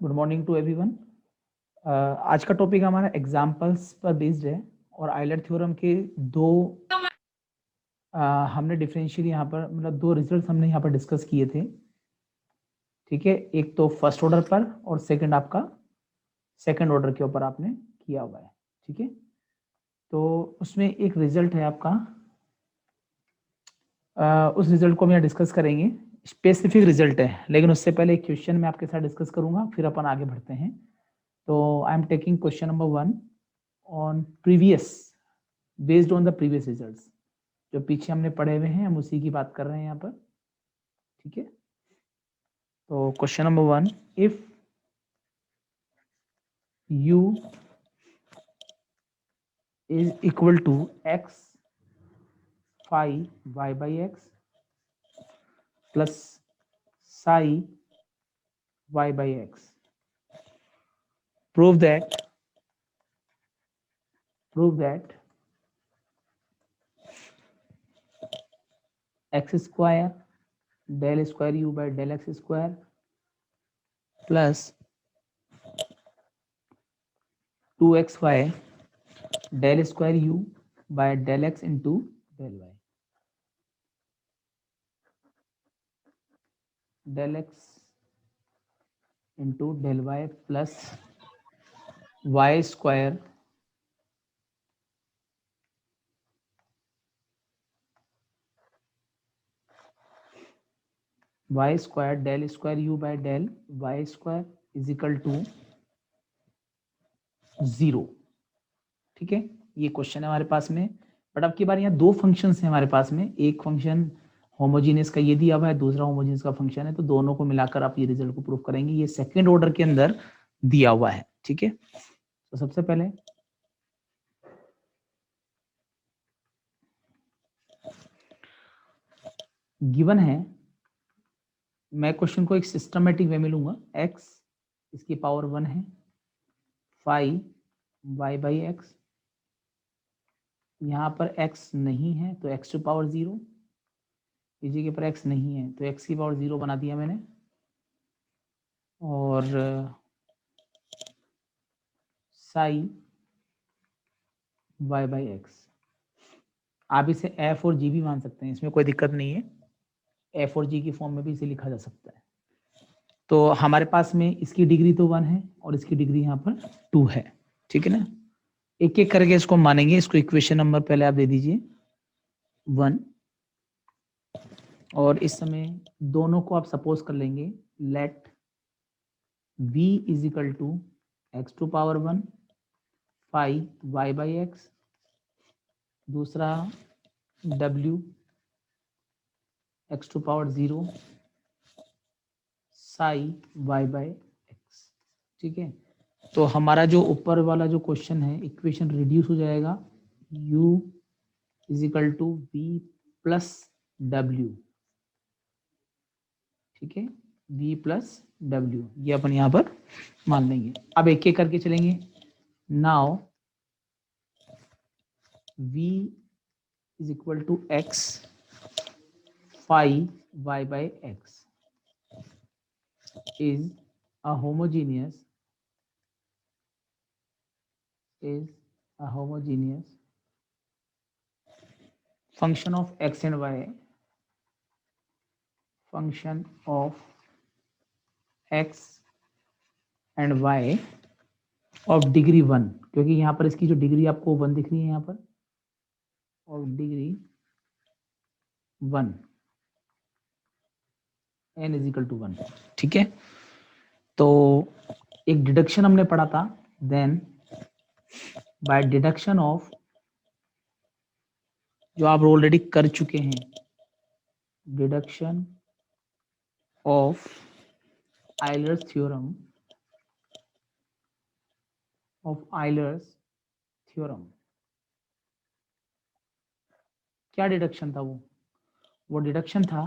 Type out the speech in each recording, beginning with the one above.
Good morning to everyone. आज का topic हमारा एग्जाम्पल्स पर बेस्ड है और आइलर थ्योरम के दो हमने डिफरेंशियल यहाँ पर मतलब दो रिजल्ट हमने यहाँ पर डिस्कस किए थे। ठीक है, एक तो फर्स्ट ऑर्डर पर और सेकंड आपका सेकंड ऑर्डर के ऊपर आपने किया हुआ है। ठीक है, तो उसमें एक रिजल्ट है आपका, उस रिजल्ट को हम यहाँ डिस्कस करेंगे। स्पेसिफिक रिजल्ट है, लेकिन उससे पहले एक क्वेश्चन मैं आपके साथ डिस्कस करूंगा, फिर अपन आगे बढ़ते हैं। तो I am taking question number 1 on previous, based on the previous results. जो पीछे हमने पढ़े हुए हैं हम उसी की बात कर रहे हैं यहाँ पर। ठीक है, तो question number 1, if u is equal to x phi y by x plus psi y by x, prove that x square del square u by del x square plus 2xy del square u by del x into del y, del x into del y plus y square del square u by del y square is equal to 0। ठीक है, ये question है हमारे पास में। But अब की बार यहाँ दो फंक्शंस हैं हमारे पास में, एक फंक्शन होमोजीनियस का ये दिया हुआ है, दूसरा होमोजीनियस का फंक्शन है, तो दोनों को मिलाकर आप ये रिजल्ट को प्रूव करेंगे। ये सेकंड ऑर्डर के अंदर दिया हुआ है। ठीक है, तो सबसे पहले गिवन है, मैं क्वेश्चन को एक सिस्टमेटिक वे में लूंगा। x इसकी पावर 1 है, फाई y बाई एक्स, यहाँ पर x नहीं है तो x टू पावर 0, इस जगह पर x नहीं है तो x की पावर 0 बना दिया मैंने, और साई y बाई एक्स। आप इसे f और g भी मान सकते हैं, इसमें कोई दिक्कत नहीं है, f और g की फॉर्म में भी इसे लिखा जा सकता है। तो हमारे पास में इसकी डिग्री तो 1 है और इसकी डिग्री यहाँ पर 2 है। ठीक है ना, एक एक करके इसको मानेंगे। इसको इक्वेशन नंबर पहले आप दे दीजिए 1, और इस समय दोनों को आप सपोज कर लेंगे, let v is equal to x to power 1 phi y by x, दूसरा w x to power 0 psi y by x. ठीक है, तो हमारा जो ऊपर वाला जो क्वेश्चन है, इक्वेशन रिड्यूस हो जाएगा, u is equal to v plus w। ठीक है, v प्लस w, ये अपन यहाँ पर मान लेंगे। अब एक एक करके चलेंगे। Now v is equal to x phi y by x is a homogeneous function of x and y, function of x and y of degree 1, क्योंकि यहाँ पर इसकी जो डिग्री आपको 1 दिख रही है यहाँ पर, और degree 1 n is equal to 1। ठीक है, तो एक डिडक्शन हमने पढ़ा था, देन बाय डिडक्शन ऑफ, जो आप ऑलरेडी कर चुके हैं, डिडक्शन ऑफ आइलर्स थ्योरम, क्या डिडक्शन था वो डिडक्शन था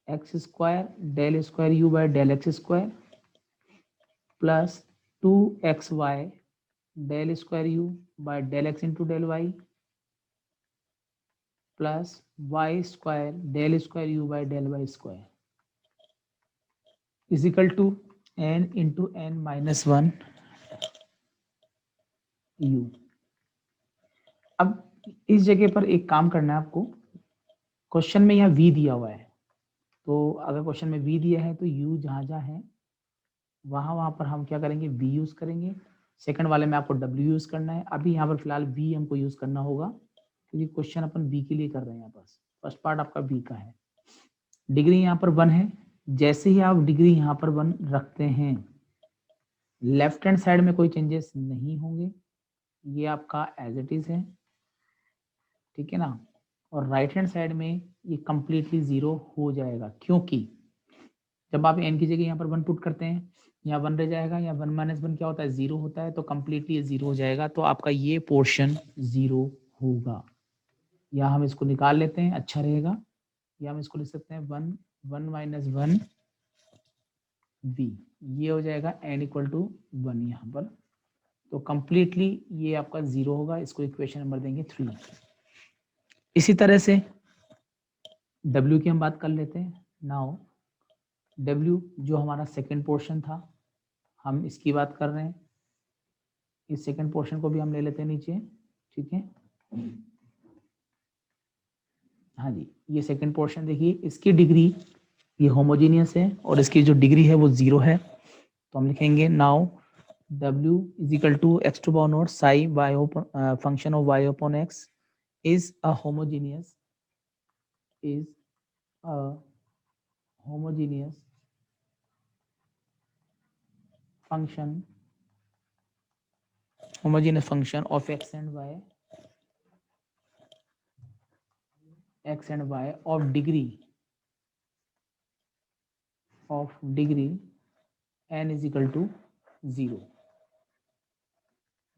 x square del square u by del x square plus 2xy del square u by del x into del y plus y square del square u by del y square is equal to n into n minus 1 u। अब इस जगह पर एक काम करना है आपको, question में यहाँ v दिया हुआ है, तो अगर क्वेश्चन में v दिया है तो u जहाँ जहाँ है वहाँ पर हम क्या करेंगे, v यूज करेंगे। सेकंड वाले में आपको w यूज करना है। अभी यहाँ पर फिलहाल v हमको यूज करना होगा क्योंकि क्वेश्चन अपन b के लिए कर रहे हैं। यहाँ पर फर्स्ट पार्ट आपका b का है। डिग्री यहाँ पर 1 है। जैसे ही आप डिग्री यहाँ पर 1 रखते हैं, लेफ्ट हैंड साइड में कोई चेंजेस नहीं होंगे, ये आपका एज इट इज है, ठीक है ना। और राइट हैंड साइड में ये कंप्लीटली 0 हो जाएगा, क्योंकि जब आप n की जगह यहाँ पर 1 पुट करते हैं, यहाँ 1 रह जाएगा, यहाँ 1 माइनस 1 क्या होता है, 0 होता है, तो कंप्लीटली ये 0 हो जाएगा, तो आपका ये पोर्शन 0 होगा। या हम इसको निकाल लेते हैं, अच्छा रहेगा, या हम इसको लिख सकते हैं 1 माइनस 1 v, ये हो जाएगा n इक्वल टू 1 यहाँ पर। तो कंप्लीटली ये आपका 0 होगा। इसको इक्वेशन नंबर देंगे 3। इसी तरह से w की हम बात कर लेते हैं। नाउ w जो हमारा सेकेंड पोर्शन था, हम इसकी बात कर रहे हैं। इस सेकेंड पोर्शन को भी हम ले लेते हैं नीचे, ठीक है। हाँ जी, ये सेकेंड पोर्शन देखिए, इसकी डिग्री ये होमोजीनियस है और इसकी जो डिग्री है वो 0 है। तो हम लिखेंगे now w is equal to x to power not psi y function of y upon x is a homogeneous function of x and y of degree n is equal to 0।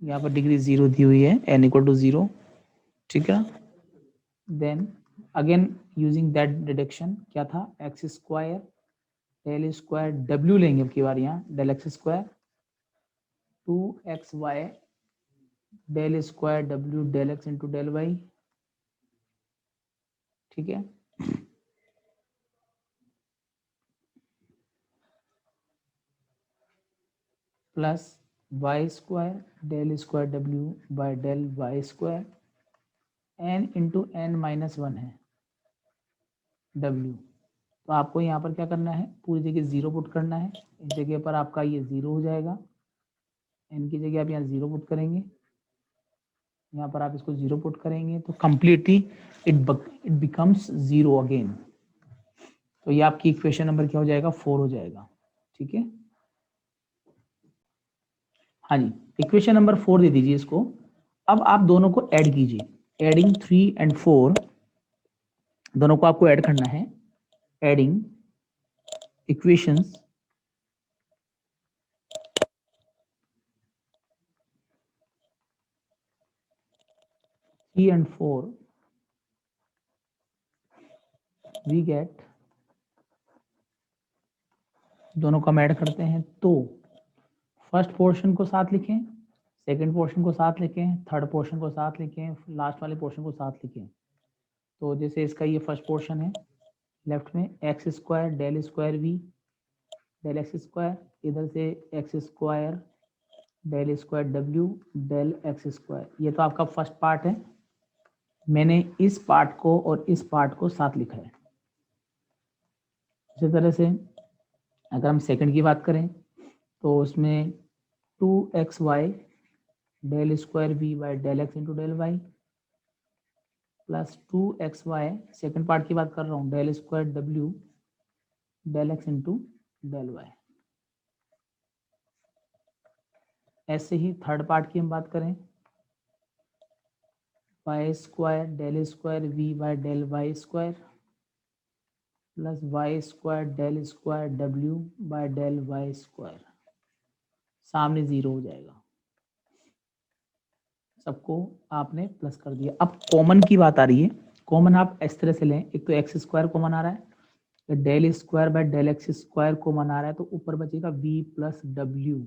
यहाँ पर degree 0 दी हुई है, n equal to 0, ठीक है। Then again using that deduction, क्या था, x square del square w लेंगे अब की बार, यहाँ del x square 2xy del square w del x into del y, ठीक है। Plus y square del square w by del y square n into n minus 1 है w। तो आपको यहाँ पर क्या करना है, पूरी जगह 0 पुट करना है। इस जगह पर आपका ये 0 हो जाएगा, n की जगह आप यहाँ 0 पुट करेंगे, यहाँ पर आप इसको 0 पुट करेंगे, तो कंप्लीटली इट बिकम्स 0 अगेन। तो ये आपकी इक्वेशन नंबर क्या हो जाएगा, 4 हो जाएगा, ठीक है। हाँ जी, इक्वेशन नंबर 4 दे दीजिए इसको। अब आप दोनों को ऐड कीजिए, एडिंग 3 and 4 दोनों को आपको ऐड करना है। Adding equations 3 and 4 we get, दोनों को हम ऐड करते हैं, तो फर्स्ट पोर्शन को साथ लिखें, सेकंड पोर्शन को साथ लिखें, थर्ड पोर्शन को साथ लिखें, लास्ट वाले पोर्शन को साथ लिखें। तो जैसे इसका ये फर्स्ट पोर्शन है, लेफ्ट में x square del square v del x square, इधर से एक्स स्क्वायर डेल स्क्वायर डब्ल्यू डेल एक्स स्क्वायर, ये तो आपका फर्स्ट पार्ट है। मैंने इस पार्ट को और इस पार्ट को साथ लिखा है। इसी तरह से अगर हम सेकंड की बात करें तो उसमें 2xy del square v by del x into del y plus 2xy, second part की बात कर रहा हूँ, डेल स्क्वायर डब्ल्यू del x into del y. ऐसे ही थर्ड पार्ट की हम बात करें, y square del square v by del y square plus y square del square डब्ल्यू बाय डेल वाई स्क्वायर, सामने 0 हो जाएगा। सबको आपने प्लस कर दिया। अब कॉमन की बात आ रही है, कॉमन आप इस तरह से लें, एक तो एक्स स्क्वायर कॉमन आ रहा है, del square by del x square common आ रहा है, तो ऊपर बचेगा v प्लस डब्ल्यू,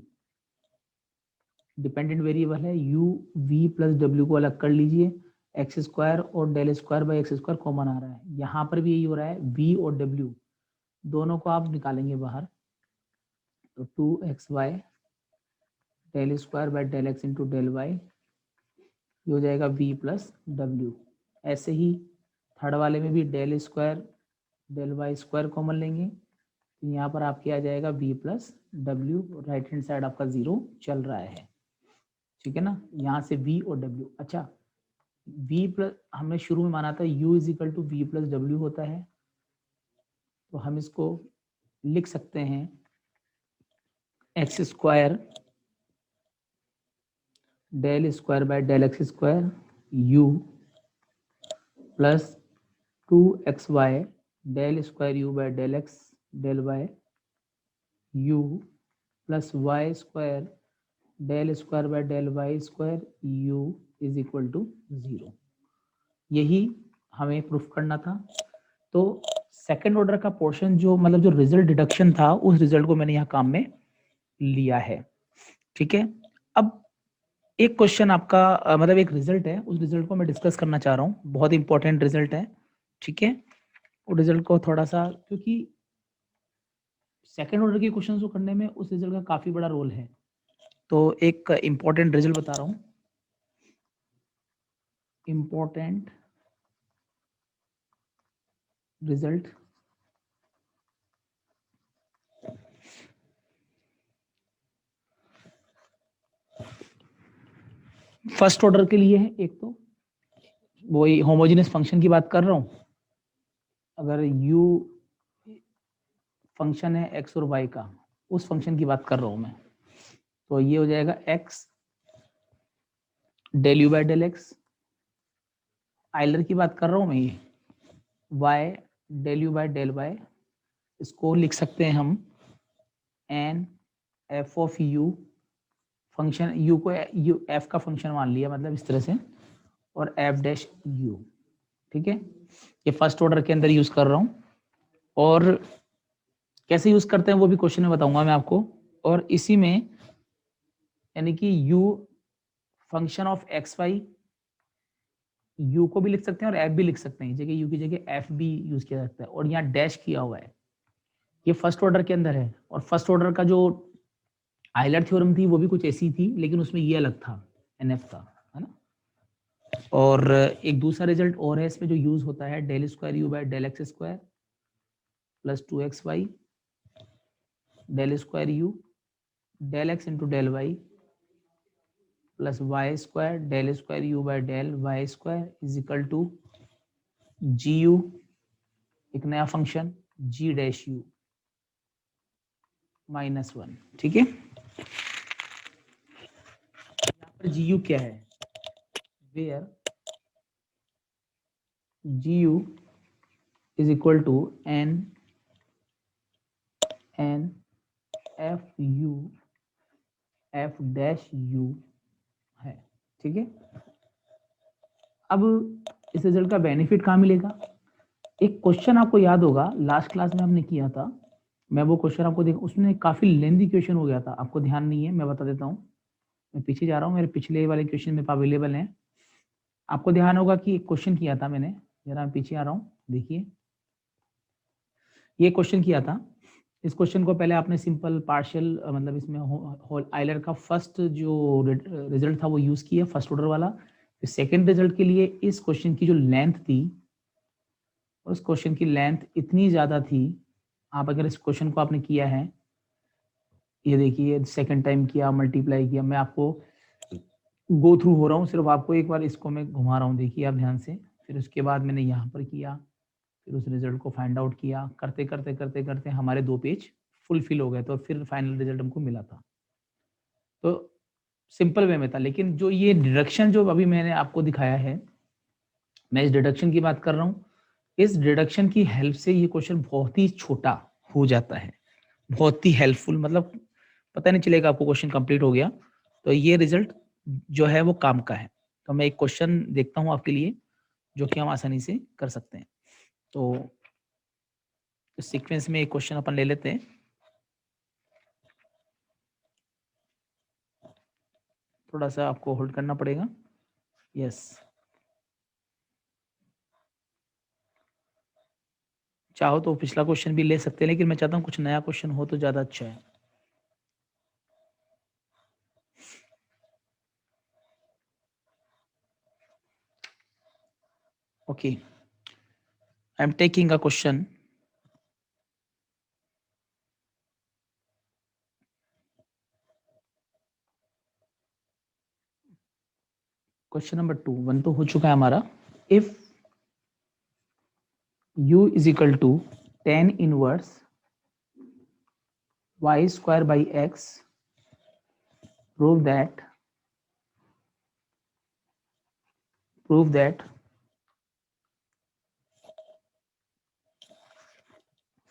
डिपेंडेंट वेरिएबल है u, v प्लस डब्ल्यू को अलग कर लीजिए, एक्स स्क्वायर और del square by x square common आ रहा है, यहाँ पर भी यही हो रहा है, v और w दोनों को आप निकालेंगे बाहर, तो 2xy del square by del x into del y, ये हो जाएगा v प्लस डब्ल्यू। ऐसे ही थर्ड वाले में भी del square del y square common लेंगे, तो यहाँ पर आपके आ जाएगा v प्लस डब्ल्यू, राइट हैंड साइड आपका 0 चल रहा है, ठीक है ना। यहाँ से v और w, अच्छा v प्लस हमने शुरू में माना था u is equal to v plus डब्ल्यू होता है, तो हम इसको लिख सकते हैं x square del square by del x square u plus 2xy del square u by del x del y u plus y square del square by del y square u is equal to 0। यही हमें proof करना था। तो second order का portion जो मतलब जो result deduction था, उस रिजल्ट को मैंने यहाँ काम में लिया है, ठीक है। अब एक क्वेश्चन आपका मतलब एक रिजल्ट है, उस रिजल्ट को मैं डिस्कस करना चाह रहा हूँ, बहुत इंपॉर्टेंट रिजल्ट है, ठीक है। उस रिजल्ट को थोड़ा सा, क्योंकि सेकेंड ऑर्डर के क्वेश्चन को करने में उस रिजल्ट का काफी बड़ा रोल है, तो एक इंपॉर्टेंट रिजल्ट बता रहा हूँ। इंपॉर्टेंट रिजल्ट फर्स्ट ऑर्डर के लिए है। एक तो वही होमोजेनियस फंक्शन की बात कर रहा हूँ, अगर u फंक्शन है x और y का, उस फंक्शन की बात कर रहा हूँ मैं, तो ये हो जाएगा x del u by del x. Euler की बात कर रहा हूँ मैं, ये y del u by del y, इसको लिख सकते हैं हम n f of u, function u को यू f का फंक्शन मान लिया, मतलब इस तरह से, और f डैश u, ठीक है। ये फर्स्ट ऑर्डर के अंदर यूज कर रहा हूँ, और कैसे यूज करते हैं वो भी क्वेश्चन में बताऊंगा मैं आपको। और इसी में यानी कि u function of x y, u को भी लिख सकते हैं और f भी लिख सकते हैं, जगह u की जगह f भी यूज किया जाता है, और यहाँ डैश किया हुआ है, ये फर्स्ट ऑर्डर के अंदर है। और फर्स्ट ऑर्डर का जो आइलर थ्योरम थी वो भी कुछ ऐसी थी, लेकिन उसमें ये अलग था, एनएफ था, है ना। और एक दूसरा रिजल्ट और है इसमें जो यूज होता है, del square u by del x square plus 2xy del square u del x into del y plus y square del square u by del y square is equal to g u, एक नया function ji dash you -1, ठीक है। यहाँ पर जी u क्या है, where g u is equal to n n f u f dash u है, ठीक है। अब इस रिजल्ट का बेनिफिट कहाँ मिलेगा, एक क्वेश्चन आपको याद होगा लास्ट क्लास में हमने किया था, मैं वो क्वेश्चन आपको देख, उसमें काफी लेंथी क्वेश्चन हो गया था, आपको ध्यान नहीं है, मैं बता देता हूँ। मैं पीछे जा रहा हूँ, मेरे पिछले वाले क्वेश्चन मेरे पास अवेलेबल हैं। आपको ध्यान होगा कि एक क्वेश्चन किया था मैंने, जरा मैं पीछे आ रहा हूँ, देखिए ये क्वेश्चन किया था। इस क्वेश्चन को पहले आपने सिंपल पार्शियल मतलब इसमें आइलर का फर्स्ट जो रिजल्ट था वो यूज किया, फर्स्ट ऑर्डर वाला। फिर सेकेंड रिजल्ट के लिए इस क्वेश्चन की जो लेंथ थी, उस क्वेश्चन की लेंथ इतनी ज्यादा थी, आप अगर इस क्वेश्चन को आपने किया है, ये देखिए सेकंड टाइम किया, मल्टीप्लाई किया, मैं आपको गो थ्रू हो रहा हूँ, सिर्फ आपको एक बार इसको मैं घुमा रहा हूँ, देखिए आप ध्यान से। फिर उसके बाद मैंने यहाँ पर किया, फिर उस रिजल्ट को फाइंड आउट किया, करते करते करते करते हमारे 2 पेज फुलफिल हो गए, तो फिर फाइनल रिजल्ट हमको मिला था। तो सिंपल वे में था, लेकिन जो ये डिडक्शन जो अभी मैंने आपको दिखाया है, मैं इस डिडक्शन की बात कर रहा हूँ, इस डिडक्शन की हेल्प से ये क्वेश्चन बहुत ही छोटा हो जाता है, बहुत ही हेल्पफुल, मतलब पता नहीं चलेगा आपको क्वेश्चन कंप्लीट हो गया। तो ये रिजल्ट जो है वो काम का है। तो मैं एक क्वेश्चन देखता हूँ आपके लिए, जो कि हम आसानी से कर सकते हैं। तो इस सीक्वेंस में एक क्वेश्चन अपन ले लेते हैं, थोड़ा सा आपको होल्ड करना पड़ेगा। यस, चाहो तो पिछला क्वेश्चन भी ले सकते हैं, लेकिन मैं चाहता हूँ कुछ नया क्वेश्चन हो तो ज़्यादा अच्छा है। Okay, I am taking a question. Question number 2, 1 तो हो चुका है हमारा. If u is equal to tan inverse y square by x, prove that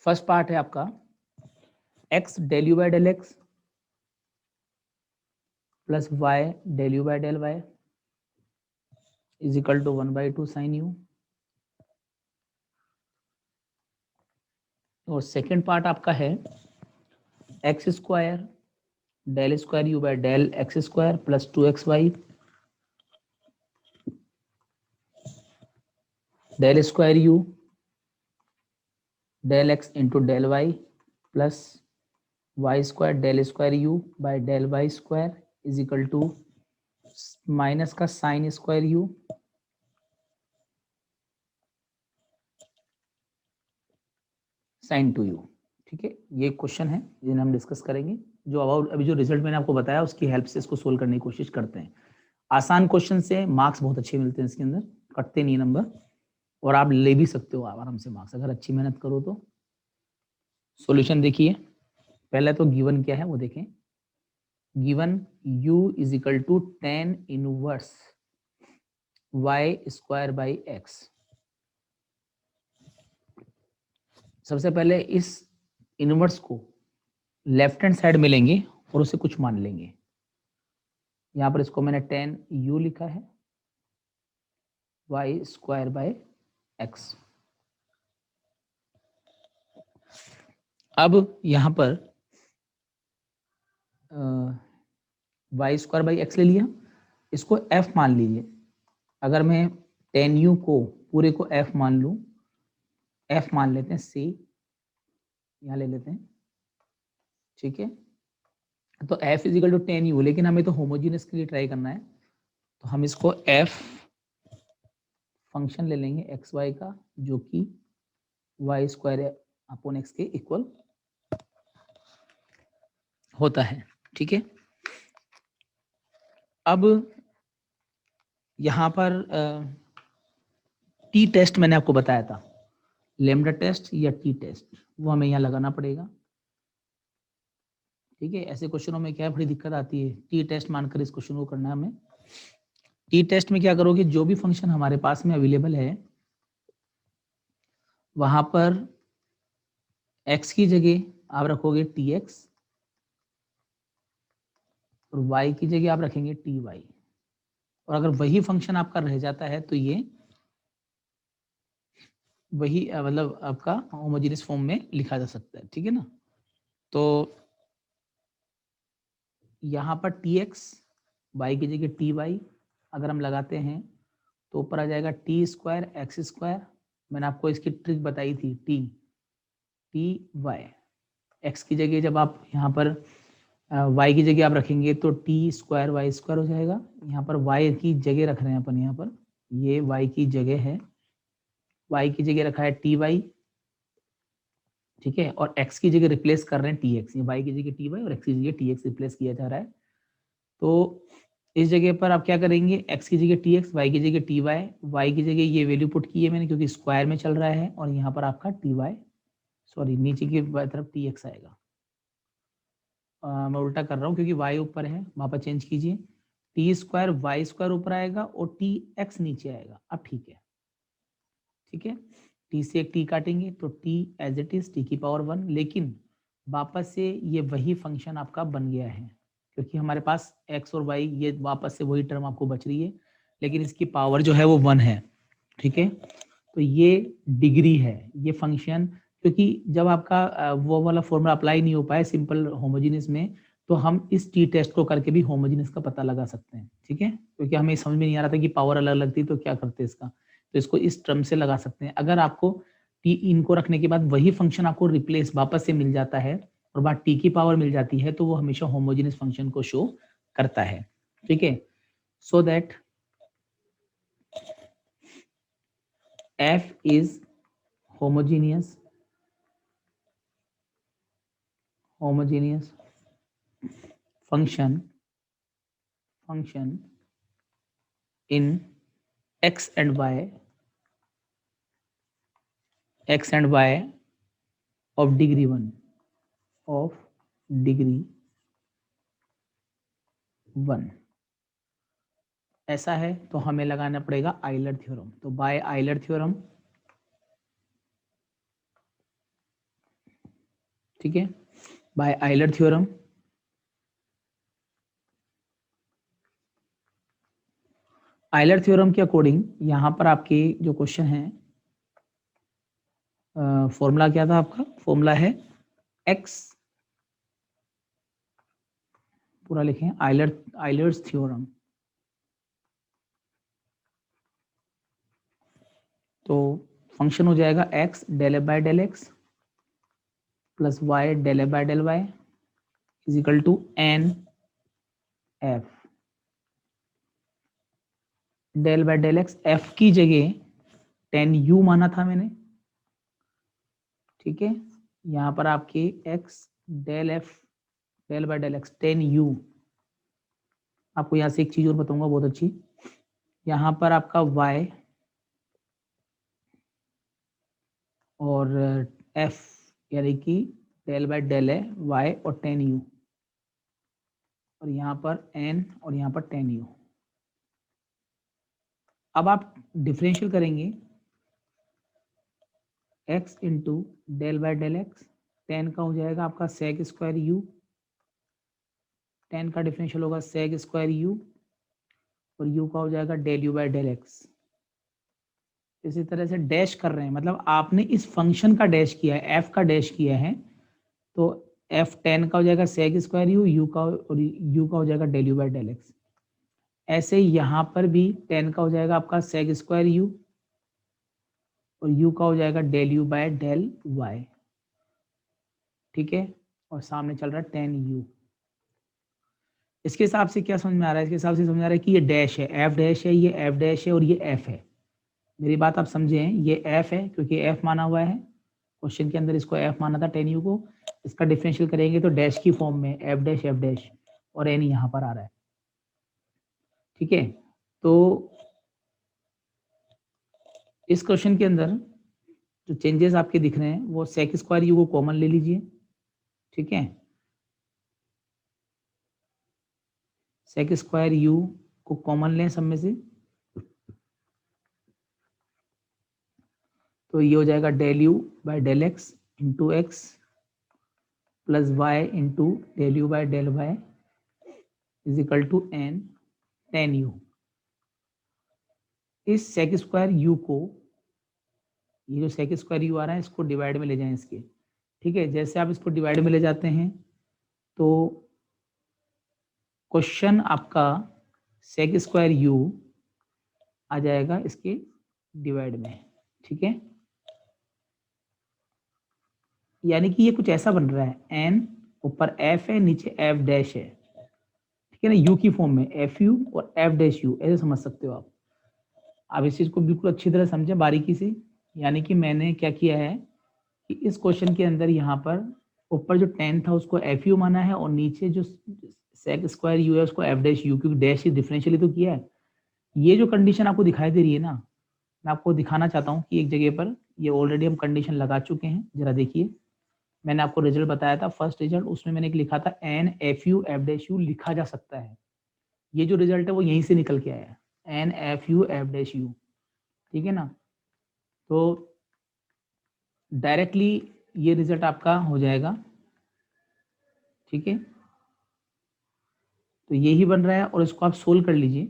first part है आपका x del u by del x plus y del u by del y is equal to 1/2 sin u. और second part आपका है x square del square u by del x square plus 2xy del square u del x into del y plus y square del square u by del y square is equal to minus का sine square u sine 2u. ठीक है, ये question है जिन्हें हम discuss करेंगे. जो अभी जो रिजल्ट मैंने आपको बताया उसकी हेल्प से इसको सोल्व करने की कोशिश करते हैं. आसान क्वेश्चन से मार्क्स बहुत अच्छे मिलते हैं, इसके अंदर कटते नहीं नंबर, और आप ले भी सकते हो आराम से मार्क्स अगर अच्छी मेहनत करो तो. सॉल्यूशन देखिए, पहले तो गिवन क्या है वो देखें. Given u is equal to tan inverse y square by x. सबसे पहले इस इनवर्स को लेफ्ट हैंड साइड में लेंगे और उसे कुछ मान लेंगे. यहाँ पर इसको मैंने tan u लिखा है y स्क्वायर बाय एक्स. अब यहाँ पर y स्क्वायर बाई एक्स ले लिया, इसको f मान लीजिए. अगर मैं tan u को पूरे को f मान लूँ, f मान लेते हैं c, यहाँ ले लेते हैं. ठीक है, तो f is equal to tan u, लेकिन हमें तो होमोजीनियस के लिए ट्राई करना है, तो हम इसको f फंक्शन ले लेंगे एक्स वाई का, जो कि वाई स्क्वायर अपॉन एक्स के इक्वल होता है. ठीक है, अब यहाँ पर टी टेस्ट मैंने आपको बताया था, लैम्डा टेस्ट या टी टेस्ट, वो हमें यहाँ लगाना पड़ेगा. ठीक है, ऐसे क्वेश्चनों में क्या बड़ी दिक्कत आती है, टी टेस्ट मानकर इस क्वेश्चन को करना है हमें. टी टेस्ट में क्या करोगे, जो भी फंक्शन हमारे पास में अवेलेबल है वहां पर x की जगह आप रखोगे tx और y की जगह आप रखेंगे ty. और अगर वही फंक्शन आपका रह जाता है तो ये वही मतलब आपका होमोजेनियस फॉर्म में लिखा जा सकता है. ठीक है ना, तो यहाँ पर tx y की जगह ty अगर हम लगाते हैं तो ऊपर आ जाएगा टी स्क्वायर एक्स स्क्वायर. मैंने आपको इसकी ट्रिक बताई थी, टी वाई. एक्स की जगह जब आप यहाँ पर y की जगह आप रखेंगे तो टी स्क्वायर वाई स्क्वायर हो जाएगा. यहाँ पर y की जगह रख रहे हैं अपन, यहाँ पर ये y की जगह है, y की जगह रखा है टी वाई. ठीक है, और x की जगह रिप्लेस कर रहे हैं टी एक्स. y की जगह टी वाई और x की जगह टी एक्स रिप्लेस किया जा रहा है. तो इस जगह पर आप क्या करेंगे, x की जगह टी एक्स, वाई की जगह टी वाई. वाई की जगह ये वैल्यू पुट की है मैंने क्योंकि स्क्वायर में चल रहा है, और यहाँ पर आपका टी वाई, सॉरी नीचे की तरफ टी एक्स आएगा. मैं उल्टा कर रहा हूँ क्योंकि y ऊपर है, वहाँ पर चेंज कीजिए. टी स्क्वायर वाई स्क्वायर ऊपर आएगा और टी एक्स नीचे आएगा. अब ठीक है, ठीक है, टी से एक टी काटेंगे तो t as it is t की पावर 1. लेकिन वापस से ये वही फंक्शन आपका बन गया है क्योंकि हमारे पास x और y ये वापस से वही टर्म आपको बच रही है, लेकिन इसकी पावर जो है वो 1 है. ठीक है, तो ये डिग्री है ये फंक्शन, क्योंकि जब आपका वो वाला फॉर्मूला अप्लाई नहीं हो पाए सिंपल होमोजेनियस में, तो हम इस टी टेस्ट को करके भी होमोजेनियस का पता लगा सकते हैं. ठीक है, क्योंकि हमें समझ में नहीं आ रहा था कि पावर अलग अलग थी तो क्या करते इसका, तो इसको इस टर्म से लगा सकते हैं. अगर आपको टी इनको रखने के बाद वही फंक्शन आपको रिप्लेस वापस से मिल जाता है और बाद टी की पावर मिल जाती है, तो वो हमेशा होमोजेनियस फंक्शन को शो करता है. ठीक है, so that f is homogeneous function in x and y of degree 1 ऐसा है तो हमें लगाना पड़ेगा आइलर थ्योरम। तो बाय आइलर थ्योरम, ठीक है, बाय आइलर थ्योरम के अकॉर्डिंग यहाँ पर आपके जो क्वेश्चन है, फॉर्मूला क्या था आपका? फॉर्मूला है x, पूरा लिखें, आइलर्स थ्योरम। तो फंक्शन हो जाएगा x del f by del x plus y del f by del y is equal to n f del by del x. F की जगह 10u माना था मैंने, ठीक है। यहाँ पर आपके x del f del by del x 10u। आपको यहाँ से एक चीज और बताऊंगा बहुत अच्छी, यहाँ पर आपका y और f यानी कि डेल बाय डेल है y और 10u, और यहाँ पर n और यहाँ पर 10u। अब आप डिफरेंशियल करेंगे x into del by del x, 10 का हो जाएगा आपका सेक स्क्वायर u, 10 का डिफरेंशियल होगा सेक स्क्वायर u, और u का हो जाएगा del u by del x. इसी तरह से डैश कर रहे हैं, मतलब आपने इस फंक्शन का डैश किया है, f का डैश किया है, तो f 10 का हो जाएगा सेक स्क्वायर u, u का हो जाएगा del u by del x. ऐसे यहाँ पर भी 10 का हो जाएगा आपका सेक स्क्वायर u, और u का हो जाएगा del u by del y, ठीक है, और सामने चल रहा है 10u। इसके हिसाब से क्या समझ में आ रहा है? इसके हिसाब से समझ आ रहा है कि ये डैश है, एफ डैश है, ये एफ डैश है, और ये एफ है। मेरी बात आप समझे, ये एफ है क्योंकि एफ माना हुआ है क्वेश्चन के अंदर, इसको एफ माना था 10u को। इसका डिफरेंशियल करेंगे तो डैश की फॉर्म में एफ डैश, और एन यहाँ पर आ रहा है, ठीक है। तो इस क्वेश्चन के अंदर जो चेंजेस आपके दिख रहे हैं वो सेक स्क्वायर यू को कॉमन ले लीजिए, ठीक है, सेक स्क्वायर यू को कॉमन लें सब में से, तो ये हो जाएगा del u by del x into x plus y into del u by del y is equal to n 10u। इस सेक स्क्वायर यू को, ये जो सेक स्क्वायर यू आ रहा है, इसको डिवाइड में ले जाएं इसके, ठीक है। जैसे आप इसको डिवाइड में ले जाते हैं तो क्वेश्चन आपका सेक स्क्वायर यू आ जाएगा इसके डिवाइड में, ठीक है। यानी कि ये कुछ ऐसा बन रहा है, एन ऊपर एफ है, नीचे एफ डैश है, ठीक है ना, यू की फॉर्म में एफ यू और एफ डैश यू, ऐसे समझ सकते हो आप। अब इस चीज को बिल्कुल अच्छी तरह समझे बारीकी से। यानी कि मैंने क्या किया है कि इस क्वेश्चन के अंदर यहाँ पर ऊपर जो 10 था उसको एफ यू माना है, और नीचे जो सेक स्क्वायर यू है उसको एफ डैश यू, क्योंकि डैश ही डिफरेंशियली तो किया है। ये जो कंडीशन आपको दिखाई दे रही है ना, मैं आपको दिखाना चाहता हूँ कि एक जगह पर ये ऑलरेडी हम कंडीशन लगा चुके हैं। जरा देखिए, मैंने आपको रिजल्ट बताया था फर्स्ट रिजल्ट, उसमें मैंने एक लिखा था n f u f dash u लिखा जा सकता है। ये जो रिजल्ट है वो यहीं से निकल के आया है, n f u f dash u, ठीक है ना। तो डायरेक्टली ये रिजल्ट आपका हो जाएगा, ठीक है। तो यही बन रहा है, और इसको आप सोल्व कर लीजिए।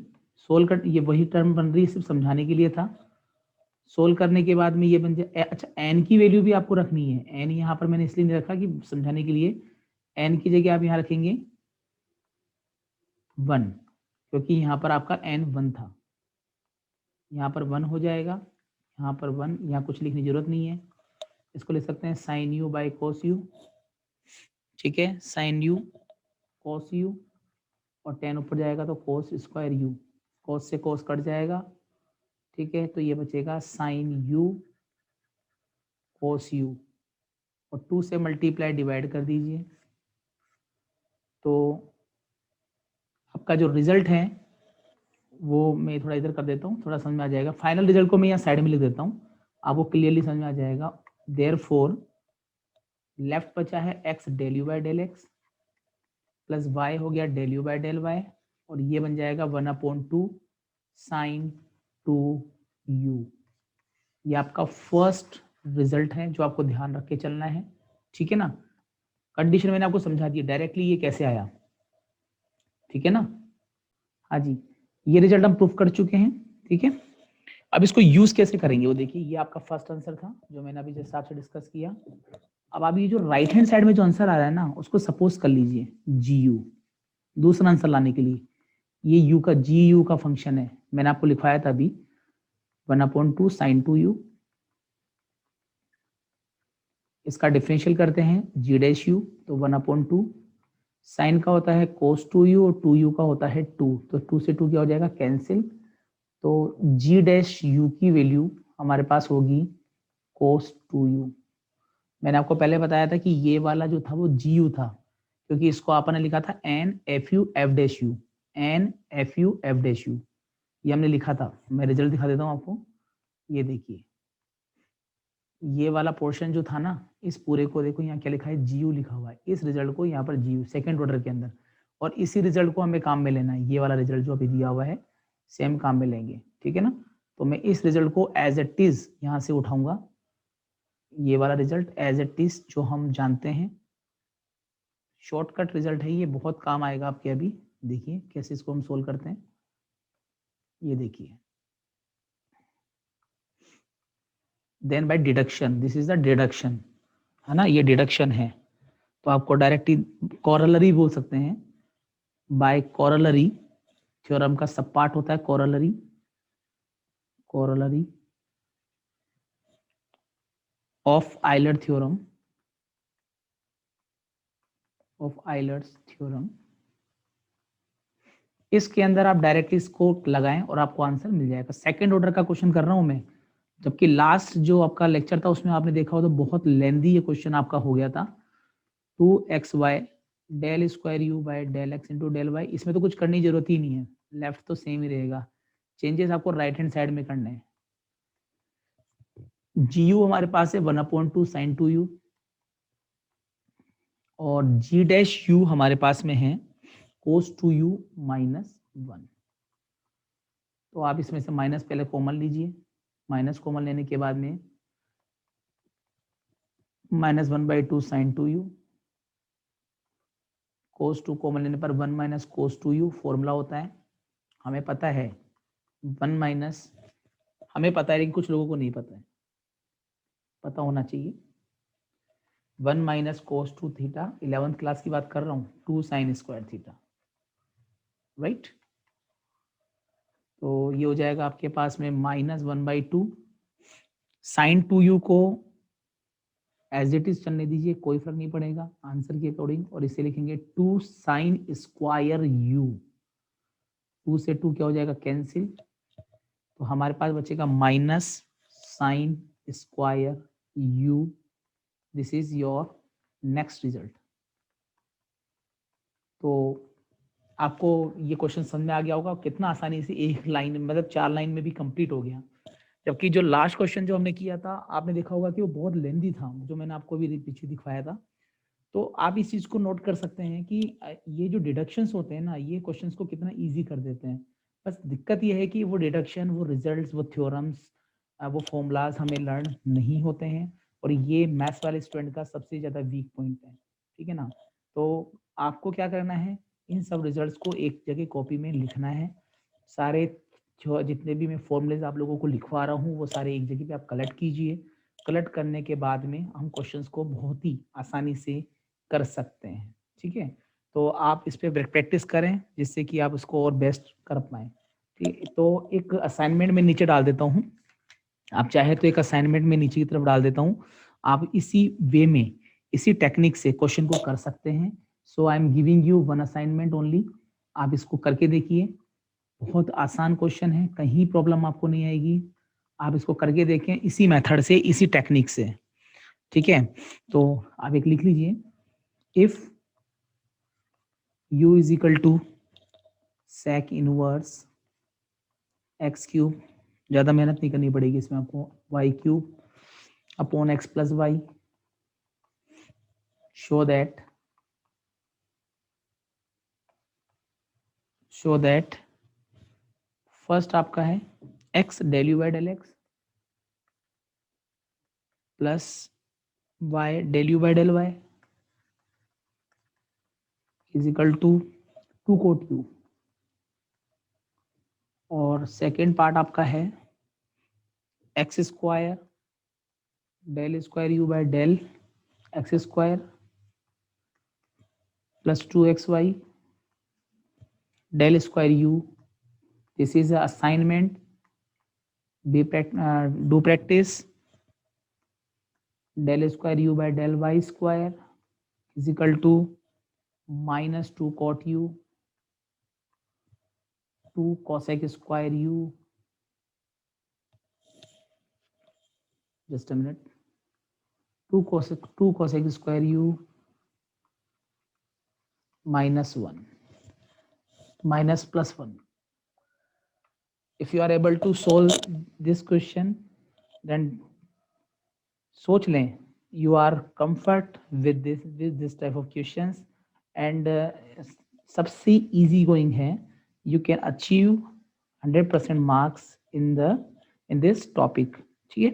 सोल्व कर, ये वही टर्म बन रही है, सिर्फ समझाने के लिए था। सोल्व करने के बाद में ये बन जाए, अच्छा एन की वैल्यू भी आपको रखनी है। एन यहाँ पर मैंने इसलिए नहीं रखा कि समझाने के लिए, एन की जगह आप यहाँ रखेंगे 1, क्योंकि यहाँ पर आपका एन 1 था, यहाँ पर 1 हो जाएगा, यहाँ पर 1, यहाँ कुछ लिखने की जरूरत नहीं है। इसको लिख सकते हैं sine u by cos u, ठीक है, साइन यू कोस यू, और 10 ऊपर जाएगा तो कोस स्क्वायर यू, कोस से कोस कट जाएगा, ठीक है, तो ये बचेगा साइन यू कोस यू, और 2 से मल्टीप्लाई डिवाइड कर दीजिए, तो आपका जो रिजल्ट है वो मैं थोड़ा इधर कर देता हूँ, थोड़ा समझ में आ जाएगा। फाइनल रिजल्ट को मैं यहाँ साइड में लिख देता हूँ, आपको क्लियरली समझ में आ जाएगा। देयरफॉर लेफ्ट बचा है x del u by del x plus y हो गया del u by del y, और ये बन जाएगा 1/2 साइन 2u। ये आपका फर्स्ट रिजल्ट है जो आपको ध्यान रख के चलना है, ठीक है ना। कंडीशन मैंने आपको समझा दी, डायरेक्टली ये कैसे आया, ठीक है ना। हाँ जी, ये रिजल्ट हम प्रूफ कर चुके हैं, ठीक है। अब इसको यूज कैसे करेंगे वो देखिए, ये आपका फर्स्ट आंसर था जो मैंने अभी जिस हिसाब से डिस्कस किया। अब आप ये जो राइट हैंड साइड में जो आंसर आ रहा है ना, उसको सपोज कर लीजिए जी यू, दूसरा आंसर लाने के लिए ये यू का जी यू का फंक्शन है, मैंने आपको लिखवाया था अभी 1/2 साइन 2u। इसका डिफरेंशियल करते हैं जी डैश यू, तो 1/2 साइन का होता है कोस 2u और 2u का होता है 2, तो 2 से 2 क्या हो जाएगा कैंसिल, तो जी डैश यू की वैल्यू हमारे पास होगी कोस 2u। मैंने आपको पहले बताया था कि ये वाला जो था वो जी यू था, क्योंकि इसको आपने लिखा था n f u f dash u, n f u f dash u, ये हमने लिखा था। मैं रिजल्ट दिखा देता हूँ आपको, ये देखिए ये वाला पोर्शन जो था ना, इस पूरे को देखो यहाँ क्या लिखा है जी यू लिखा हुआ है, इस रिजल्ट को यहाँ पर जी यू सेकेंड ऑर्डर के अंदर, और इसी रिजल्ट को हमें काम में लेना है, ये वाला रिजल्ट जो अभी दिया हुआ है सेम काम में लेंगे, ठीक है ना। तो मैं इस रिजल्ट को एज इट इज यहाँ से उठाऊंगा, ये वाला रिजल्ट एज इट इज जो हम जानते हैं, शॉर्टकट रिजल्ट है ये, बहुत काम आएगा आपके। अभी देखिए कैसे इसको हम सोल्व करते हैं, ये देखिए then by deduction, this is the deduction, है ना, ये डिडक्शन है, तो आपको डायरेक्टली कॉरलरी बोल सकते हैं। बाय कॉरलरी थ्योरम का सब पार्ट होता है corollary, corollary of Euler theorem, of Euler's theorem, इसके अंदर आप डायरेक्टली इसको लगाएं और आपको आंसर मिल जाएगा। सेकंड ऑर्डर का क्वेश्चन कर रहा हूं मैं, जबकि लास्ट जो आपका लेक्चर था उसमें आपने देखा हो तो बहुत लेंदी ये क्वेश्चन आपका हो गया था। 2xy del square u by del x into del y, इसमें तो कुछ करने की जरूरत ही नहीं है, लेफ्ट तो सेम ही रहेगा, चेंजेस आपको राइट हैंड साइड में करने हैं। जी यू हमारे पास है 1/2 साइन 2u, और जी डैश यू हमारे पास में है कोस 2u माइनस 1। तो आप इसमें से माइनस पहले कॉमन लीजिए, माइनस कॉमन लेने के बाद में -1/2 साइन 2u, कोस 2 कॉमन लेने पर 1 माइनस कोस 2u, फॉर्मूला होता है हमें पता है 1 माइनस, हमें पता है लेकिन कुछ लोगों को नहीं पता है, पता होना चाहिए। 1 minus cos 2 theta, 11th class की बात कर रहा हूँ, 2 साइन स्क्वायर थीटा, राइट। तो ये हो जाएगा आपके पास में -1/2 साइन 2u को एज इट इज चलने दीजिए, कोई फर्क नहीं पड़ेगा आंसर के अकॉर्डिंग, और इसे लिखेंगे 2 साइन स्क्वायर u, 2 से 2 क्या हो जाएगा कैंसिल, तो हमारे पास बचेगा minus sine square u, this is your next result. तो आपको ये क्वेश्चन समझ में आ गया होगा, कितना आसानी से एक लाइन मतलब 4 लाइन में भी कंप्लीट हो गया। जबकि जो लास्ट क्वेश्चन जो हमने किया था आपने देखा होगा कि वो बहुत लेंदी था, जो मैंने आपको भी पीछे दिखवाया था। तो आप इस चीज को नोट कर सकते हैं कि ये जो डिडक्शंस होते हैं ना, ये क्वेश्चंस को कितना इजी कर देते हैं। बस दिक्कत ये है कि वो डिडक्शन, वो रिजल्ट्स, वो थ्योरम्स, वो फॉर्मूलाज हमें लर्न नहीं होते हैं, और ये मैथ्स वाले स्टूडेंट का सबसे ज्यादा वीक पॉइंट है, ठीक है ना। तो आपको क्या करना है, इन सब रिजल्ट्स को एक जगह कॉपी में लिखना है, सारे जो जितने भी मैं फॉर्मूलेज आप लोगों को लिखवा रहा हूँ वो सारे एक जगह पे आप कलेक्ट कीजिए। कलेक्ट करने के बाद में हम क्वेश्चंस को बहुत ही आसानी से कर सकते हैं, ठीक है। तो आप इस पे प्रैक्टिस करें जिससे कि आप उसको और बेस्ट कर पाएँ, ठीक। तो एक असाइनमेंट में नीचे डाल देता हूँ, आप चाहे तो एक असाइनमेंट में नीचे की तरफ डाल देता हूँ, आप इसी वे में इसी टेक्निक से क्वेश्चन को कर सकते हैं। So I am giving you one assignment only, आप इसको करके देखिए, बहुत आसान क्वेश्चन है, कहीं प्रॉब्लम आपको नहीं आएगी। आप इसको करके देखें इसी मेथड से, इसी टेक्निक से, ठीक है। तो आप एक लिख लीजिए, if u is equal to sec inverse x cube, ज़्यादा मेहनत नहीं करनी पड़ेगी इसमें आपको, y cube upon x plus y, show that first आपका है x del u by del x plus y del u by del y is equal to 2 cot u, और सेकेंड पार्ट आपका है x square del square u by del x square plus 2xy del square u. This is a assignment. Do practice. Del square u by del y square is equal to minus 2 cot u, 2 cosec square u. Just a minute. 2 cosec square u minus 1 minus plus 1. If you are able to solve this question, then सोच लें you are comfort with this type of questions, and सबसे easy going है, you can achieve 100% marks in this topic, ठीक है।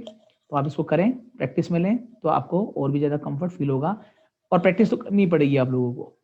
तो आप इसको करें, प्रैक्टिस में लें तो आपको और भी ज़्यादा कंफर्ट फील होगा, और प्रैक्टिस तो करनी पड़ेगी आप लोगों को।